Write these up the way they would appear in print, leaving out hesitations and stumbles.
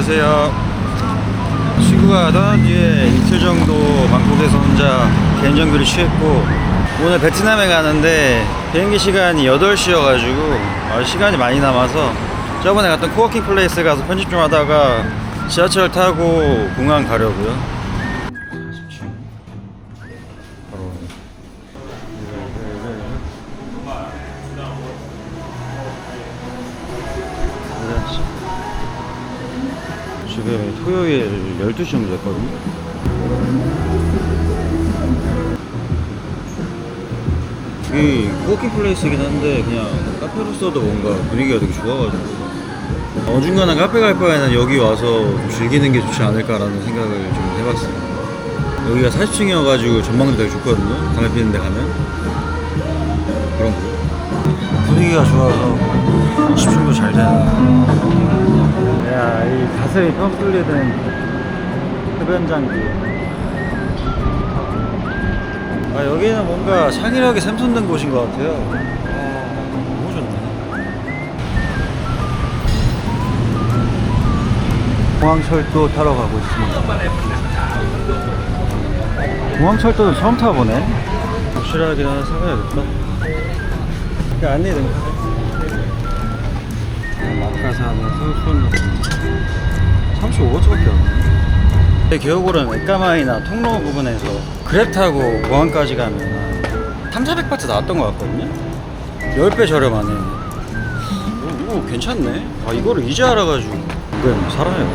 안녕하세요. 친구가 떠난 뒤에 이틀 정도 방콕에서 혼자 개인정비를 취했고, 오늘 베트남에 가는데 비행기 시간이 8시여가지고 시간이 많이 남아서 저번에 갔던 코워킹 플레이스 가서 편집 좀 하다가 지하철 타고 공항 가려고요. 지금 토요일 12시 정도 됐거든요. 여기 코워킹 플레이스이긴 한데 그냥 카페로서도 뭔가 분위기가 되게 좋아가지고 어중간한 카페 갈 바에는 여기 와서 좀 즐기는 게 좋지 않을까라는 생각을 좀 해봤어요. 여기가 40층이어가지고 전망도 되게 좋거든요. 담배 피는 데 가면 그런 거 분위기가 좋아서 집중도 잘 되는. 야, 이 가슴이 뻥 뚫리는 흡연장기. 여기는 뭔가 창의력이 샘솟는 곳인 것 같아요. 너무 좋네. 공항철도 타러 가고 있습니다. 공항철도는 처음 타보네. 확실하게 하나 사가야겠다. 안내등 마카사에서 수원 35번째밖에 안돼. 개호골은 엑가마이나 통로 부분에서 그랩 타고 공항까지 가면 3,400바트 나왔던 것 같거든요. 10배 저렴하네. 오, 괜찮네. 이거를 이제 알아가지고 이건 살아요.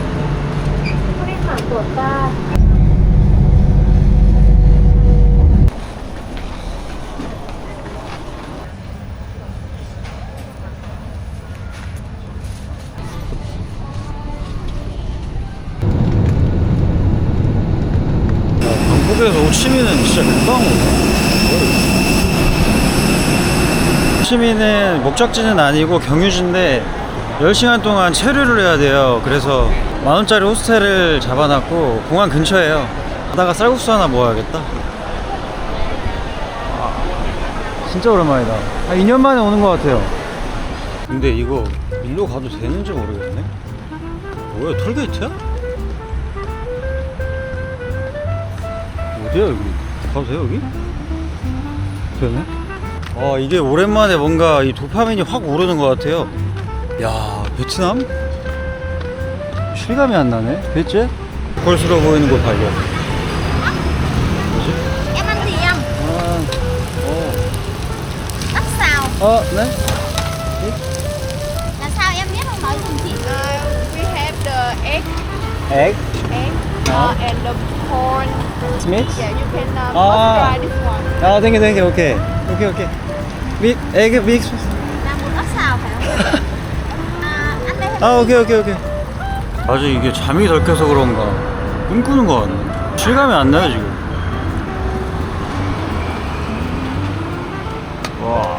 방콕에서 호치민은 진짜 금방 오네. 호치민은 목적지는 아니고 경유지인데 10시간 동안 체류를 해야 돼요. 그래서 만원짜리 호스텔을 잡아놨고 공항 근처에요. 가다가 쌀국수 하나 먹어야겠다. 진짜 오랜만이다. 2년 만에 오는 것 같아요. 근데 이거 일로 가도 되는지 모르겠네. 뭐야, 톨게이트야? 어디야 여기? 가도 돼요 여기? 되네? 이게 오랜만에 뭔가 이 도파민이 확 오르는 것 같아요. 야, 베트남? 실감이 안 나네. 됐지? 꼴스러워 보이는 곳 발견. 뭐지? Em ăn gì em? Ốc xào. 네? Là sao em biết không nói cùng chị? We have the egg, egg? and the corn. Smith? Yeah, you can Ah. try this one. thank you, okay. Big, egg, big. Là một ốc xào phải không? Ăn đây hay 오케이. 아주 이게 잠이 덜 깨서 그런가 꿈꾸는 것 같네. 실감이 안 나요 지금. 와,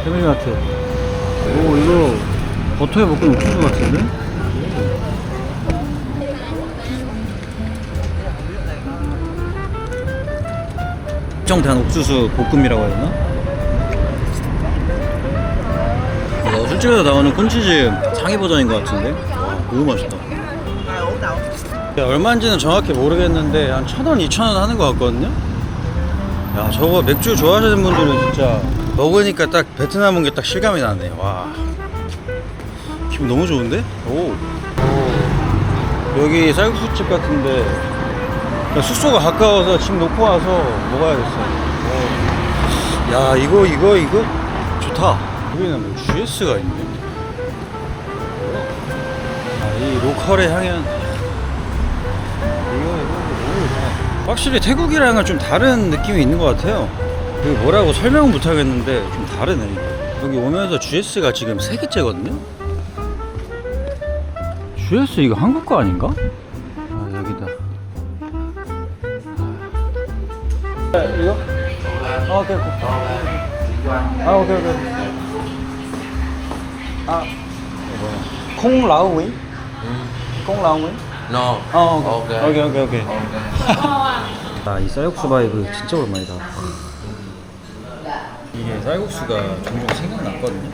패밀리마트. 오, 이거 버터에 볶은 옥수수 같은데? 특정된 옥수수 볶음이라고 해야 되나? 술집에서 나오는 콘치즈 상위 버전인 것 같은데? 너무 맛있다. 얼마인지는 정확히 모르겠는데 한 1,000원, 2,000원 하는 것 같거든요? 야, 저거 맥주 좋아하시는 분들은 진짜 먹으니까 딱 베트남 온 게 딱 실감이 나네. 와, 기분 너무 좋은데? 오. 여기 쌀국수집 같은데 숙소가 가까워서 짐 놓고 와서 먹어야겠어. 야, 이거 좋다. 여기는 뭐 GS가 있네. 이 로컬의 향연. 이거 너무 좋다. 확실히 태국이랑은 좀 다른 느낌이 있는 것 같아요. 그 뭐라고 설명은 못하겠는데 좀 다르네 이거. 여기 오면서 GS가 지금 3개째거든요. GS 이거 한국 거 아닌가? 여기다. 이거? 오케이. 오케이. 콩라우윙? 콩라우윙? No. 오케이. 이 쌀국수 바이브 진짜 오랜만이다. 이게 쌀국수가 종종 생각났거든요.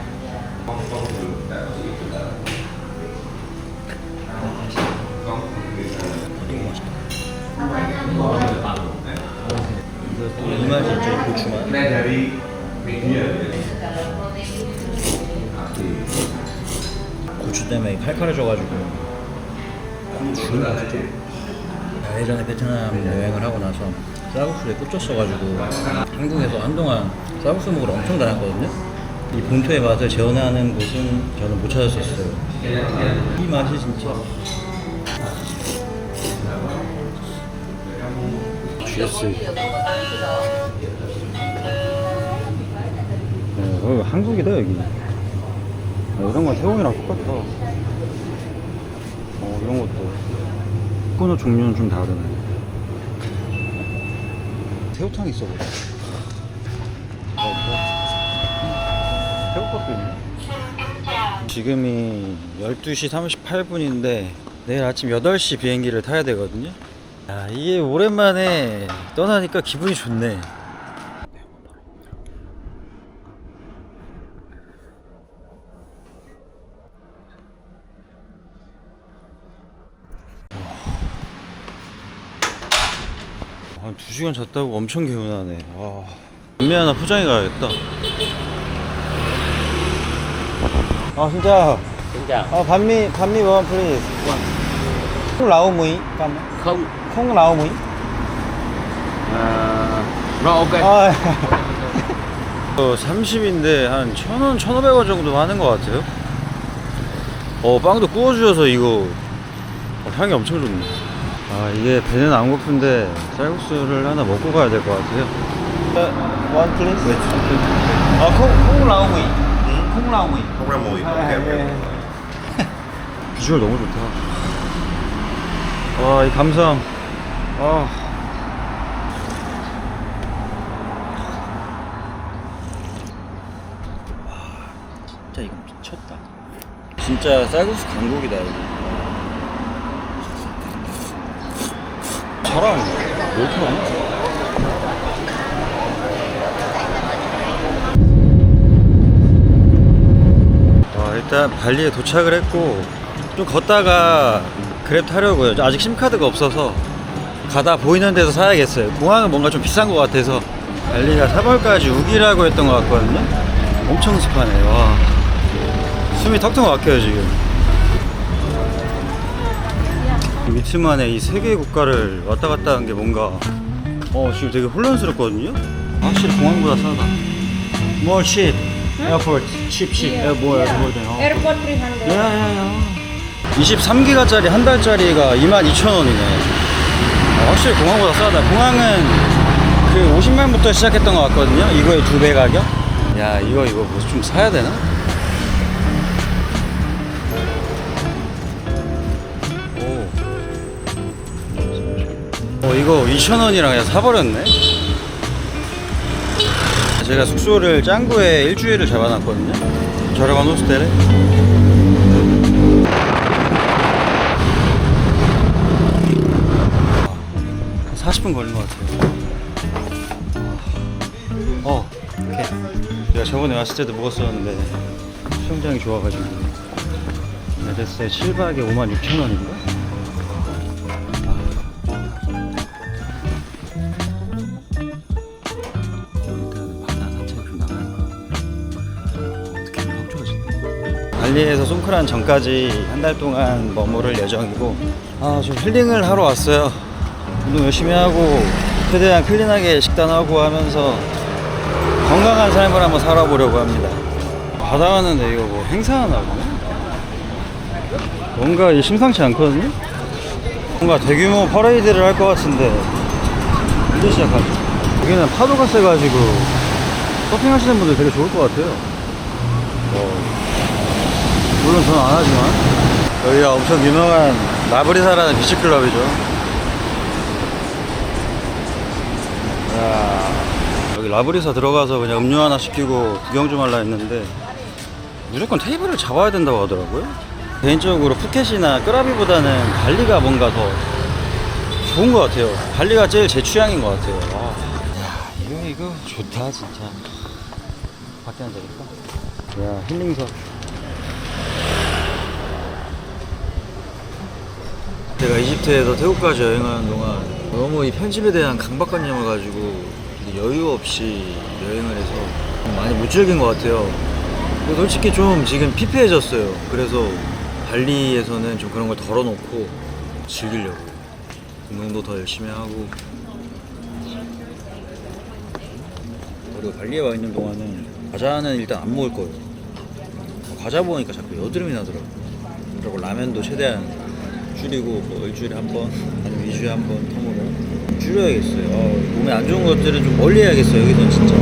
이 맛이 있죠, 이 고추맛. 고추 때문에 칼칼해져가지고 죽는 거 같죠? 예전에 베트남 여행을 하고 나서 쌀국수에 꽂혔어가지고 한국에서 한동안 쌀국수 먹으러 엄청 다녔거든요. 이 본토의 맛을 재현하는 곳은 저는 못 찾았었어요. 이 맛이 진짜 GS. 여기 한국이다 여기. 이런 건 태국이랑 똑같다. 이런 것도 코너 종류는 좀 다르네. 새우탕 있어 보자. 새우밥도 있네. 지금이 12시 38분인데 내일 아침 8시 비행기를 타야 되거든요. 야, 이게 오랜만에 떠나니까 기분이 좋네. 한 2시간 잤다고 엄청 개운하네. 와. 반미 하나 포장해 가야겠다. 진짜. Xin chào. 반미 원 플리즈. 콩 라오 무이. Không. 콩 라오 무이. Rồi ok. 30인데 한 1,000원, 1,500원 정도 하는 것 같아요. 빵도 구워주셔서 이거 향이 엄청 좋네. 이게 배는 안 고픈데 쌀국수를 하나 먹고 가야 될 것 같아요. 원 플리즈. 콩 라오 무이. 콩 라오 무이. Không ra mùi. Ok. 비주얼 너무 좋다. 와, 이 감성. 진짜 이거 미쳤다. 진짜 쌀국수 강국이다 이거. 잘하네. 왜 이렇게 많아? 일단 발리에 도착을 했고 좀 걷다가 그랩 타려고요. 아직 심카드가 없어서 가다 보이는 데서 사야겠어요. 공항은 뭔가 좀 비싼 것 같아서. 발리가 3월까지 우기라고 했던 것 같거든요. 엄청 습하네. 와, 숨이 턱턱 막혀요 지금. 미츠만에 이 세 개의 국가를 왔다 갔다 한 게 뭔가 지금 되게 혼란스럽거든요. 확실히 공항보다 싸다. More cheap. Airport cheap. More than Airport 300. 야야야. 23기가짜리 한 달짜리가 22,000원이네. 확실히 공항보다 싸다. 공항은 그 50만부터 시작했던 것 같거든요. 이거의 2배 가격? 야, 이거 뭐 좀 사야 되나? 이거 2,000원이랑 그냥 사버렸네. 제가 숙소를 짱구에 일주일을 잡아놨거든요. 저렴한 호스텔에. 40분 걸린 것 같아요. 오케이. 제가 저번에 왔을 때도 먹었었는데 수영장이 좋아가지고 됐어요. 7박에 56,000원인가? 발리에서 송크란 전까지 한 달 동안 머무를 예정이고 좀 힐링을 하러 왔어요. 운동 열심히 하고 최대한 클린하게 식단하고 하면서 건강한 삶을 한번 살아보려고 합니다. 바다 가는데 이거 뭐 행사하나 보네? 뭔가 심상치 않거든요? 뭔가 대규모 퍼레이드를 할 것 같은데 언제 시작하죠? 여기는 파도가 세가지고 서핑하시는 분들 되게 좋을 것 같아요. 물론 저는 안 하지만 여기가 엄청 유명한 라브리사라는 비치클럽이죠. 여기 라브리사 들어가서 그냥 음료 하나 시키고 구경 좀 하려 했는데 무조건 테이블을 잡아야 된다고 하더라고요. 개인적으로 푸켓이나 끄라비보다는 발리가 뭔가 더 좋은 것 같아요. 발리가 제일 제 취향인 것 같아요. 이거 좋다 진짜. 밖에 앉아있다. 야, 힐링석. 제가 이집트에서 태국까지 여행하는 동안 너무 이 편집에 대한 강박관념을 가지고 이게 여유 없이 여행을 해서 좀 많이 못 즐긴 것 같아요. 근데 솔직히 좀 지금 피폐해졌어요. 그래서 발리에서는 좀 그런 걸 덜어놓고 즐기려고요. 운동도 더 열심히 하고. 그리고 발리에 와 있는 동안은 과자는 일단 안 먹을 거예요. 과자 먹으니까 자꾸 여드름이 나더라고요. 그리고 라면도 최대한 줄이고 뭐 일주일에 한 번, 아니면 2주에 한 번 텀으로 줄여야겠어요. 몸에 안 좋은 것들은 좀 멀리 해야겠어요. 여기선 진짜.